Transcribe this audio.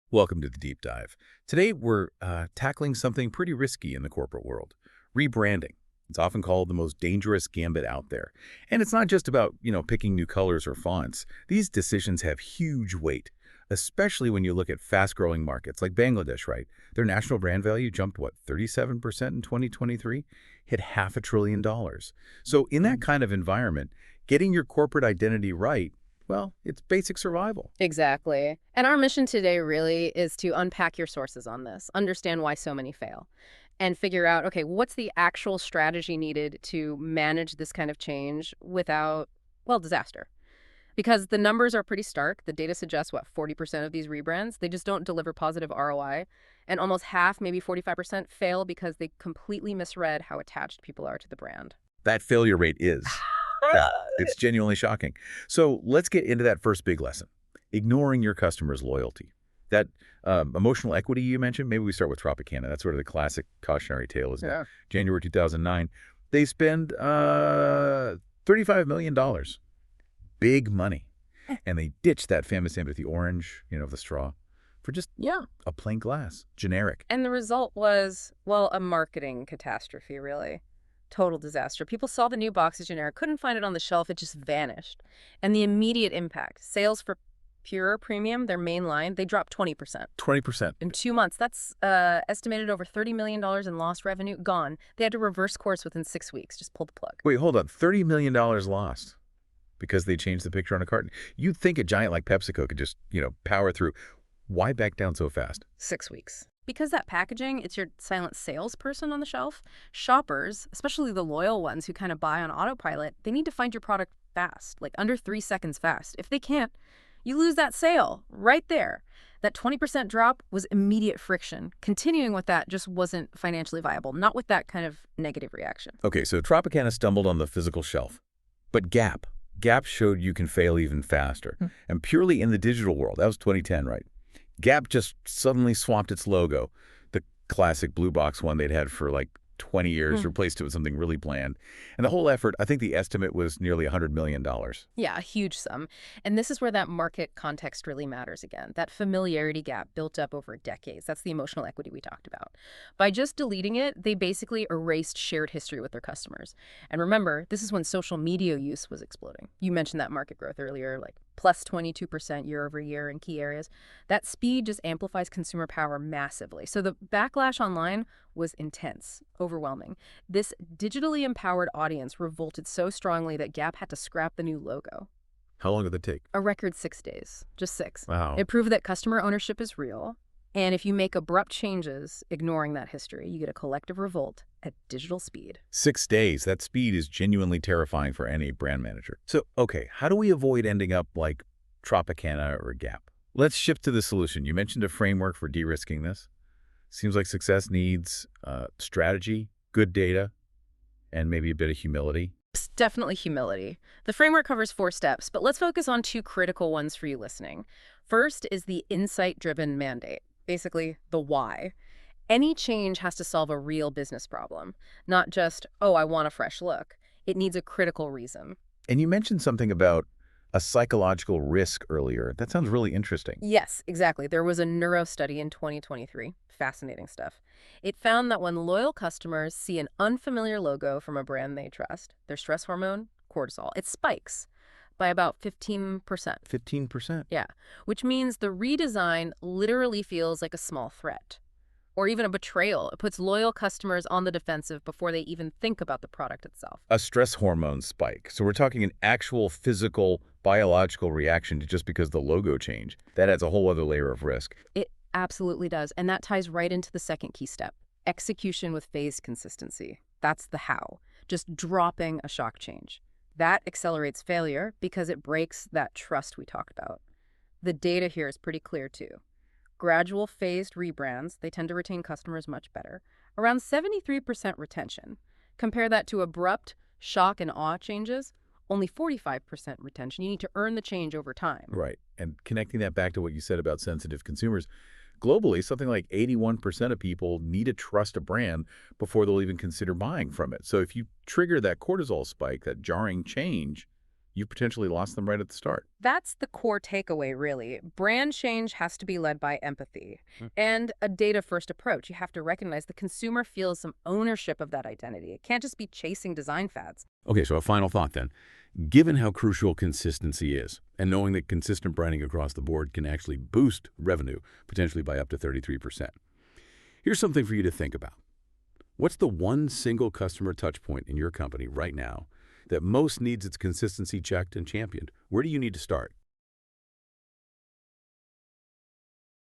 Welcome to the Deep Dive. Today, we're tackling something pretty risky in the corporate world, rebranding. It's often called the most dangerous gambit out there. And it's not just about, picking new colors or fonts. These decisions have huge weight, especially when you look at fast-growing markets like Bangladesh, right? Their national brand value jumped, 37% in 2023? Hit $500 billion. So in that kind of environment, getting your corporate identity right, well, it's basic survival. Exactly. And our mission today really is to unpack your sources on this, understand why so many fail, and figure out, okay, what's the actual strategy needed to manage this kind of change without, well, disaster? Because the numbers are pretty stark. The data suggests, 40% of these rebrands, they just don't deliver positive ROI. And almost half, maybe 45%, fail because they completely misread how attached people are to the brand. That failure rate is. Yeah, it's genuinely shocking. So let's get into that first big lesson, ignoring your customer's loyalty. That emotional equity you mentioned, maybe we start with Tropicana. That's sort of the classic cautionary tale, isn't it? January 2009, they spend $35 million. Big money. And they ditched that famous empathy orange, the straw, for just a plain glass, generic. And the result was, a marketing catastrophe, really. Total disaster. People saw the new box as generic, couldn't find it on the shelf, it just vanished. And the immediate impact, sales for Pure Premium, their main line, they dropped 20%. 20%. In 2 months. That's estimated over $30 million in lost revenue, gone. They had to reverse course within 6 weeks, just pull the plug. Wait, hold on. $30 million lost because they changed the picture on a carton. You'd think a giant like PepsiCo could just, power through. Why back down so fast? 6 weeks. Because that packaging, it's your silent salesperson on the shelf. Shoppers, especially the loyal ones who kind of buy on autopilot, they need to find your product fast, like under 3 seconds fast. If they can't, you lose that sale right there. That 20% drop was immediate friction. Continuing with that just wasn't financially viable, not with that kind of negative reaction. Okay, so Tropicana stumbled on the physical shelf. But Gap showed you can fail even faster. And purely in the digital world, that was 2010, right? Gap just suddenly swapped its logo, the classic blue box one they'd had for 20 years, replaced it with something really bland. And the whole effort, I think the estimate was nearly $100 million. Yeah, a huge sum. And this is where that market context really matters again. That familiarity gap built up over decades. That's the emotional equity we talked about. By just deleting it, they basically erased shared history with their customers. And remember, this is when social media use was exploding. You mentioned that market growth earlier, plus 22% year over year in key areas. That speed just amplifies consumer power massively. So the backlash online was intense, overwhelming. This digitally empowered audience revolted so strongly that Gap had to scrap the new logo. How long did that take? A record 6 days, just 6. Wow. It proved that customer ownership is real. And if you make abrupt changes, ignoring that history, you get a collective revolt at digital speed. 6 days. That speed is genuinely terrifying for any brand manager. So, okay, how do we avoid ending up like Tropicana or Gap? Let's shift to the solution. You mentioned a framework for de-risking this. Seems like success needs strategy, good data, and maybe a bit of humility. Definitely humility. The framework covers 4 steps, but let's focus on 2 critical ones for you listening. First is the insight-driven mandate, basically the why. Any change has to solve a real business problem, not just, I want a fresh look. It needs a critical reason. And you mentioned something about a psychological risk earlier. That sounds really interesting. Yes, exactly. There was a neuro study in 2023. Fascinating stuff. It found that when loyal customers see an unfamiliar logo from a brand they trust, their stress hormone, cortisol, it spikes by about 15%. 15%? Yeah, which means the redesign literally feels like a small threat. Or even a betrayal. It puts loyal customers on the defensive before they even think about the product itself. A stress hormone spike. So we're talking an actual physical, biological reaction to just because the logo changed. That adds a whole other layer of risk. It absolutely does. And that ties right into the second key step. Execution with phased consistency. That's the how. Just dropping a shock change. That accelerates failure because it breaks that trust we talked about. The data here is pretty clear too. Gradual phased rebrands, they tend to retain customers much better. Around 73% retention. Compare that to abrupt shock and awe changes, only 45% retention. You need to earn the change over time. Right. And connecting that back to what you said about sensitive consumers, globally, something like 81% of people need to trust a brand before they'll even consider buying from it. So if you trigger that cortisol spike, that jarring change, you've potentially lost them right at the start. That's the core takeaway, really. Brand change has to be led by empathy Hmm. and a data-first approach. You have to recognize the consumer feels some ownership of that identity. It can't just be chasing design fads. Okay, so a final thought then. Given how crucial consistency is, and knowing that consistent branding across the board can actually boost revenue, potentially by up to 33%, here's something for you to think about. What's the one single customer touchpoint in your company right now that most needs its consistency checked and championed? Where do you need to start?